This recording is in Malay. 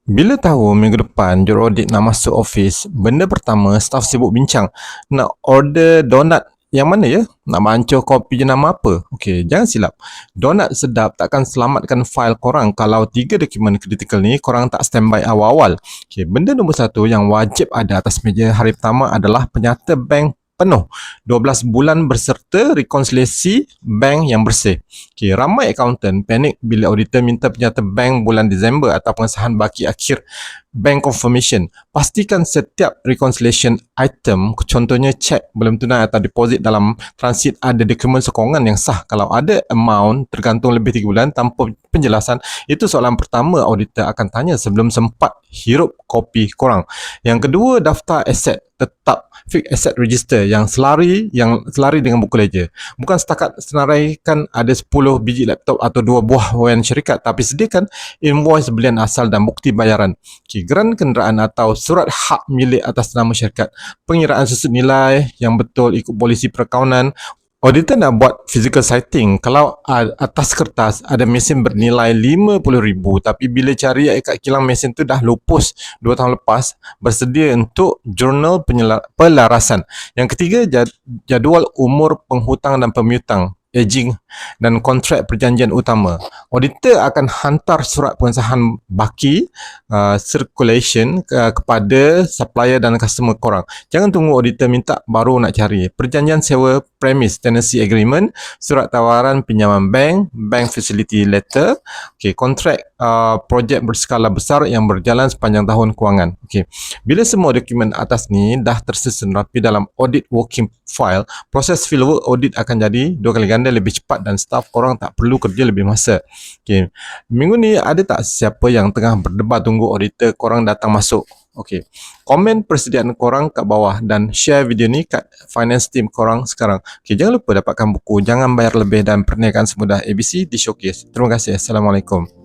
Bila tahu minggu depan juruaudit nak masuk office, benda pertama staf sibuk bincang. Nak order donat yang mana ya? Nak mancur kopi jenama apa? Okey, jangan silap. Donat sedap takkan selamatkan fail korang kalau 3 dokumen kritikal ni korang tak standby awal-awal. Okey, benda nombor satu yang wajib ada atas meja hari pertama adalah penyata bank penuh 12 bulan berserta rekonsiliasi bank yang bersih. Okay, ramai accountant panik bila auditor minta penyata bank bulan Disember atau pengesahan baki akhir bank confirmation. Pastikan setiap reconciliation item, contohnya cek belum tunai atau deposit dalam transit, ada dokumen sokongan yang sah. Kalau ada amount tergantung lebih 3 bulan tanpa penjelasan, itu soalan pertama auditor akan tanya sebelum sempat hirup kopi korang. Yang kedua, daftar aset tetap fixed asset register yang selari dengan buku ledger. Bukan setakat senaraikan ada 10 biji laptop atau 2 buah wayan syarikat, tapi sediakan invoice belian asal dan bukti bayaran. Geran kenderaan atau surat hak milik atas nama syarikat, pengiraan susut nilai yang betul ikut polisi perakaunan. Auditor nak buat physical citing kalau atas kertas ada mesin bernilai RM50,000 tapi bila cari kat kilang mesin tu dah lupus 2 tahun lepas, bersedia untuk jurnal pelarasan. Yang ketiga, jadual umur penghutang dan pemiutang, aging dan kontrak perjanjian utama. Auditor akan hantar surat pengesahan baki circulation kepada supplier dan customer korang. Jangan tunggu auditor minta baru nak cari. Perjanjian sewa premise, tenancy agreement, surat tawaran pinjaman bank, bank facility letter, kontrak projek berskala besar yang berjalan sepanjang tahun kewangan. Bila semua dokumen atas ni dah tersusun rapi dalam audit working file, proses fieldwork audit akan jadi 2 kali ganda lebih cepat dan staf korang tak perlu kerja lebih masa. Minggu ni ada tak siapa yang tengah berdebar tunggu auditor korang datang masuk? Komen persediaan korang kat bawah dan share video ni kat finance team korang sekarang. Jangan lupa dapatkan buku Jangan Bayar Lebih dan Perniagaan Semudah ABC di Showcase. Terima kasih. Assalamualaikum.